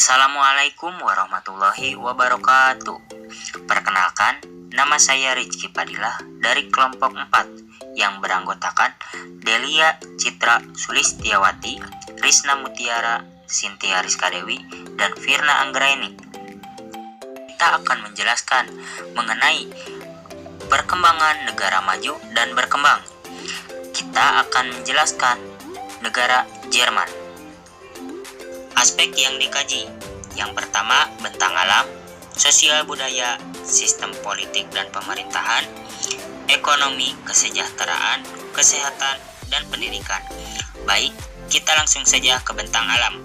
Assalamualaikum warahmatullahi wabarakatuh. Perkenalkan, nama saya Rizky Padilah dari kelompok 4 yang beranggotakan Delia Citra Sulistiawati, Risna Mutiara, Sintia Rizka Dewi, dan Firna Anggraini. Kita akan menjelaskan mengenai perkembangan negara maju dan berkembang. Kita akan menjelaskan negara Jerman. Aspek yang dikaji, yang pertama bentang alam, sosial budaya, sistem politik dan pemerintahan, ekonomi, kesejahteraan, kesehatan, dan pendidikan. Baik, kita langsung saja ke bentang alam.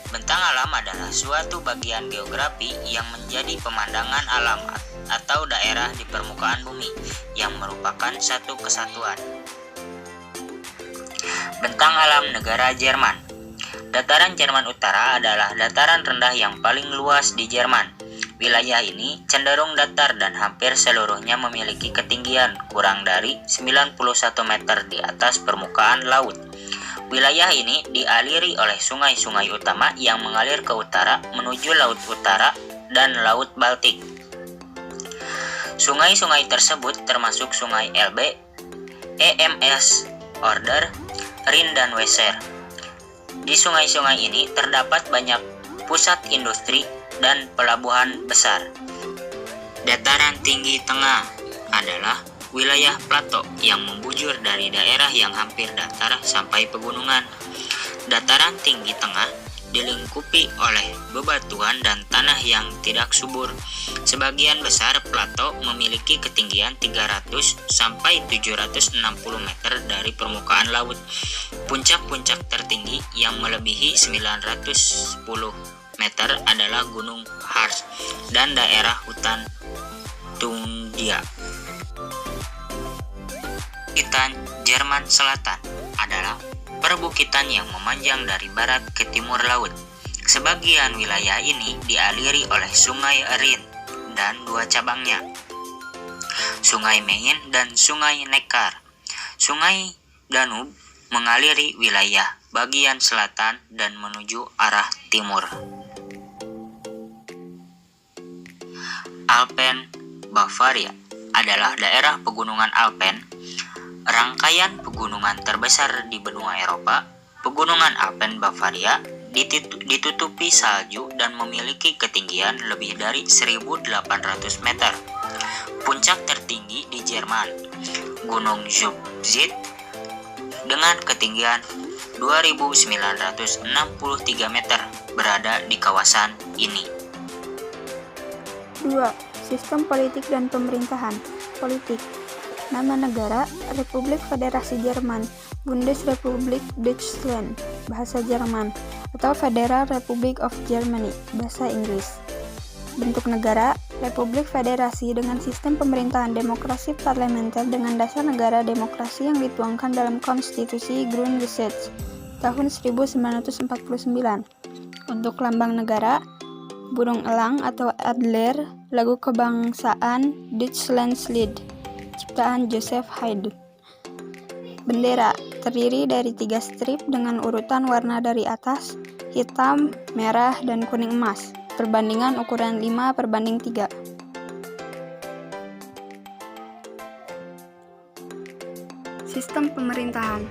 Bentang alam adalah suatu bagian geografi yang menjadi pemandangan alam atau daerah di permukaan bumi yang merupakan satu kesatuan. Bentang alam negara Jerman. Dataran Jerman Utara adalah dataran rendah yang paling luas di Jerman. Wilayah ini cenderung datar dan hampir seluruhnya memiliki ketinggian kurang dari 91 meter di atas permukaan laut. Wilayah ini dialiri oleh sungai-sungai utama yang mengalir ke utara menuju Laut Utara dan Laut Baltik. Sungai-sungai tersebut termasuk Sungai Elbe, Ems, Oder, Rin, dan Weser. Di sungai-sungai ini terdapat banyak pusat industri dan pelabuhan besar. Dataran tinggi tengah adalah wilayah plato yang membujur dari daerah yang hampir datar sampai pegunungan. Dataran tinggi tengah dilingkupi oleh bebatuan dan tanah yang tidak subur. Sebagian besar plato memiliki ketinggian 300 sampai 760 meter dari permukaan laut. Puncak-puncak tertinggi yang melebihi 910 meter adalah Gunung Harz dan daerah hutan Thuringia. Perbukitan Jerman Selatan adalah perbukitan yang memanjang dari barat ke timur laut. Sebagian wilayah ini dialiri oleh Sungai Rin dan dua cabangnya, Sungai Main dan Sungai Neckar. Sungai Danube mengaliri wilayah bagian selatan dan menuju arah timur. Alpen Bavaria adalah daerah pegunungan Alpen, rangkaian pegunungan terbesar di benua Eropa. Pegunungan Alpen Bavaria ditutupi salju dan memiliki ketinggian lebih dari 1.800 meter. Puncak tertinggi di Jerman, Gunung Zugspitze, dengan ketinggian 2.963 meter, berada di kawasan ini. 2. Sistem politik dan pemerintahan. Politik. Nama negara, Republik Federasi Jerman, Bundesrepublik Deutschland, bahasa Jerman, atau Federal Republic of Germany, bahasa Inggris. Bentuk negara, Republik Federasi dengan sistem pemerintahan demokrasi parlementer dengan dasar negara demokrasi yang dituangkan dalam Konstitusi Grundgesetz tahun 1949. Untuk lambang negara, burung elang atau Adler, lagu kebangsaan Deutschlandslied, ciptaan Joseph Haydn. Bendera terdiri dari 3 strip dengan urutan warna dari atas, hitam, merah, dan kuning emas, perbandingan ukuran 5:3. Sistem pemerintahan.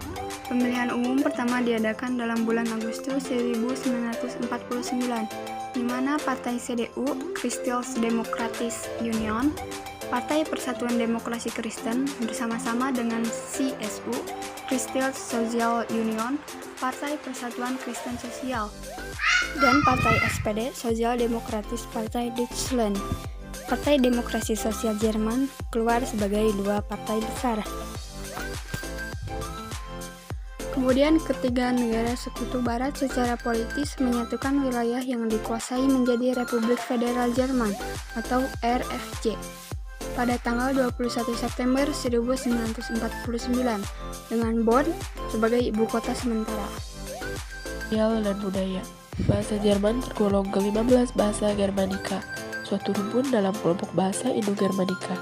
Pemilihan umum pertama diadakan dalam bulan Agustus 1949, di mana Partai CDU, Christlich-Demokratische Union, Partai Persatuan Demokrasi Kristen, bersama-sama dengan CSU, Christlich Social Union, Partai Persatuan Kristen Sosial, dan Partai SPD, Sosial Demokratis Partai Deutschland. Partai Demokrasi Sosial Jerman keluar sebagai 2 partai besar. Kemudian ketiga negara sekutu barat secara politis menyatukan wilayah yang dikuasai menjadi Republik Federal Jerman atau RFJ pada tanggal 21 September 1949 dengan Bonn sebagai ibu kota sementara. Sosial dan budaya. Bahasa Jerman tergolong ke-15 bahasa Germanika, suatu rumpun dalam kelompok bahasa Indo-Germanika.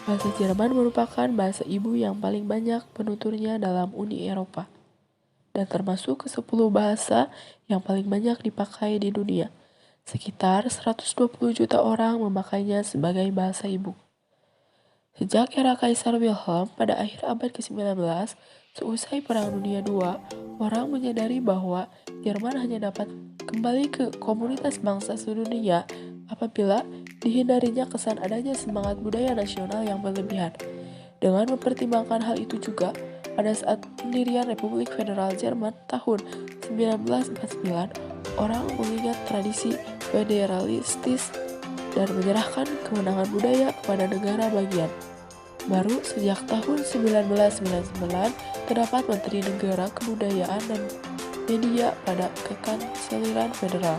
Bahasa Jerman merupakan bahasa ibu yang paling banyak penuturnya dalam Uni Eropa. dan termasuk ke 10 bahasa yang paling banyak dipakai di dunia. Sekitar 120 juta orang memakainya sebagai bahasa ibu. Sejak era Kaisar Wilhelm pada akhir abad ke-19, seusai Perang Dunia II, orang menyadari bahwa Jerman hanya dapat kembali ke komunitas bangsa sedunia apabila dihindarinya kesan adanya semangat budaya nasional yang berlebihan. Dengan mempertimbangkan hal itu juga, pada saat pendirian Republik Federal Jerman tahun 1949, orang mengingat tradisi federalistis dan menyerahkan kewenangan budaya kepada negara bagian. Baru sejak tahun 1999 terdapat Menteri Negara Kebudayaan dan Media pada Kekanseliran Federal.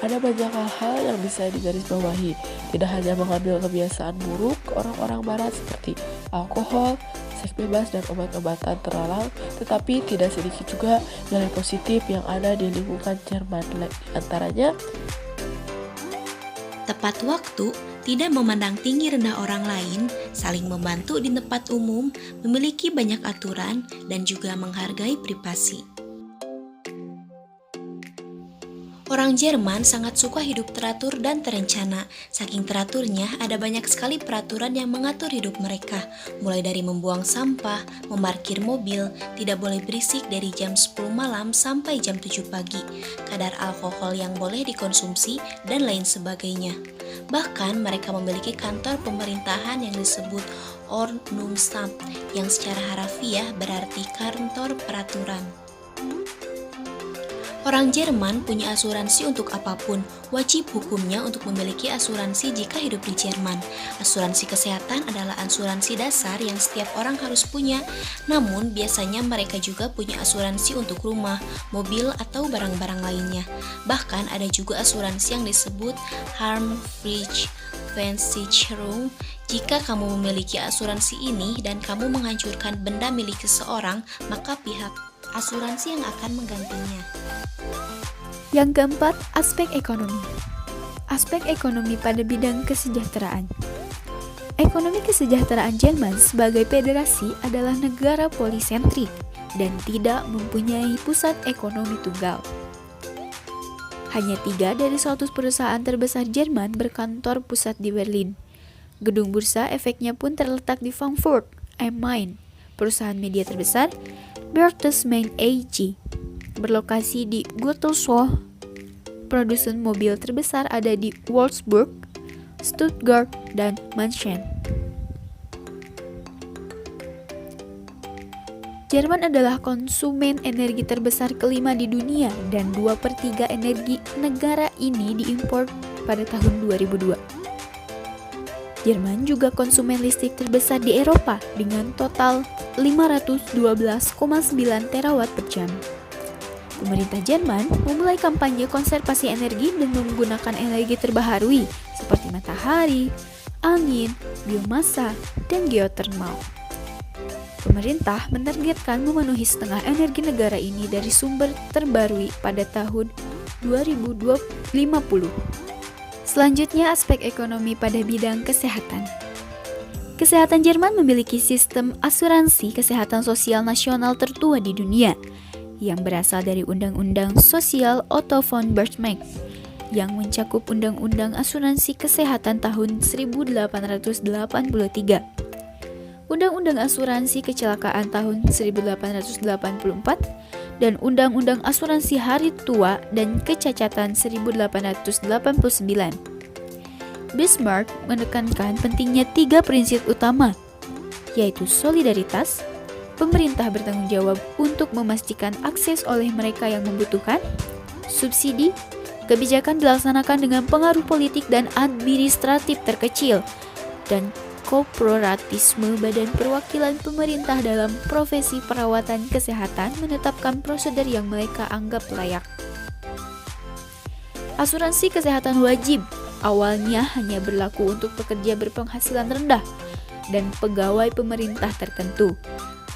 Ada banyak hal-hal yang bisa digarisbawahi, tidak hanya mengambil kebiasaan buruk orang-orang barat seperti alkohol, seks bebas, dan obat-obatan terlarang, tetapi tidak sedikit juga nilai positif yang ada di lingkungan Jerman. Di antaranya, tepat waktu, tidak memandang tinggi rendah orang lain, saling membantu di tempat umum, memiliki banyak aturan, dan juga menghargai privasi. Orang Jerman sangat suka hidup teratur dan terencana. Saking teraturnya, ada banyak sekali peraturan yang mengatur hidup mereka. Mulai dari membuang sampah, memarkir mobil, tidak boleh berisik dari jam 10 malam sampai jam 7 pagi, kadar alkohol yang boleh dikonsumsi, dan lain sebagainya. Bahkan mereka memiliki kantor pemerintahan yang disebut Ordnungsamt, yang secara harafiah berarti kantor peraturan. Orang Jerman punya asuransi untuk apapun, wajib hukumnya untuk memiliki asuransi jika hidup di Jerman. Asuransi kesehatan adalah asuransi dasar yang setiap orang harus punya, namun biasanya mereka juga punya asuransi untuk rumah, mobil, atau barang-barang lainnya. Bahkan ada juga asuransi yang disebut Haftpflichtversicherung. Jika kamu memiliki asuransi ini dan kamu menghancurkan benda milik seseorang, maka pihak asuransi yang akan menggantinya. Yang keempat, aspek ekonomi. Aspek ekonomi pada bidang kesejahteraan. Ekonomi kesejahteraan Jerman sebagai federasi adalah negara polisentrik dan tidak mempunyai pusat ekonomi tunggal. Hanya 3 dari 100 perusahaan terbesar Jerman berkantor pusat di Berlin. Gedung bursa efeknya pun terletak di Frankfurt am Main. Perusahaan media terbesar, Bertelsmann AG, berlokasi di Gütersloh. Produsen mobil terbesar ada di Wolfsburg, Stuttgart, dan München. Jerman adalah konsumen energi terbesar kelima di dunia dan 2/3 energi negara ini diimpor pada tahun 2002. Jerman juga konsumen listrik terbesar di Eropa dengan total 512,9 terawatt per jam. Pemerintah Jerman memulai kampanye konservasi energi dengan menggunakan energi terbaharui seperti matahari, angin, biomasa, dan geotermal. Pemerintah menargetkan memenuhi setengah energi negara ini dari sumber terbarukan pada tahun 2050. Selanjutnya, aspek ekonomi pada bidang kesehatan. Kesehatan Jerman memiliki sistem asuransi kesehatan sosial nasional tertua di dunia yang berasal dari Undang-Undang Sosial Otto von Bismarck yang mencakup Undang-Undang Asuransi Kesehatan tahun 1883, Undang-Undang Asuransi Kecelakaan tahun 1884, dan Undang-Undang Asuransi Hari Tua dan Kecacatan 1889. Bismarck menekankan pentingnya 3 prinsip utama, yaitu solidaritas, pemerintah bertanggung jawab untuk memastikan akses oleh mereka yang membutuhkan, subsidi, kebijakan dilaksanakan dengan pengaruh politik dan administratif terkecil, dan korporatisme badan perwakilan pemerintah dalam profesi perawatan kesehatan menetapkan prosedur yang mereka anggap layak. Asuransi kesehatan wajib awalnya hanya berlaku untuk pekerja berpenghasilan rendah dan pegawai pemerintah tertentu,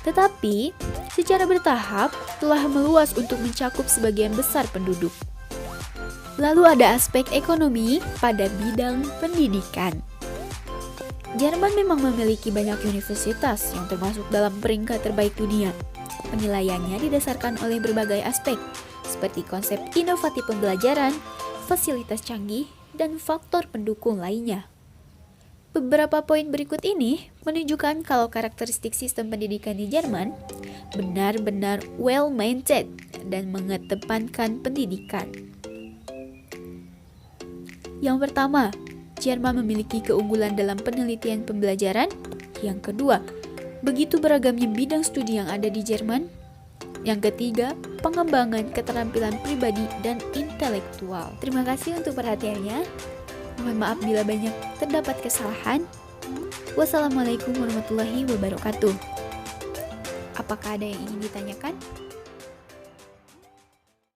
tetapi secara bertahap telah meluas untuk mencakup sebagian besar penduduk. Lalu ada aspek ekonomi pada bidang pendidikan. Jerman memang memiliki banyak universitas yang termasuk dalam peringkat terbaik dunia. Penilaiannya didasarkan oleh berbagai aspek, seperti konsep inovatif pembelajaran, fasilitas canggih, dan faktor pendukung lainnya. Beberapa poin berikut ini menunjukkan kalau karakteristik sistem pendidikan di Jerman benar-benar well-maintained dan mengedepankan pendidikan. Yang pertama, Jerman memiliki keunggulan dalam penelitian pembelajaran. Yang kedua, begitu beragamnya bidang studi yang ada di Jerman. Yang ketiga, pengembangan keterampilan pribadi dan intelektual. Terima kasih untuk perhatiannya. Mohon maaf bila banyak terdapat kesalahan. Wassalamualaikum warahmatullahi wabarakatuh. Apakah ada yang ingin ditanyakan?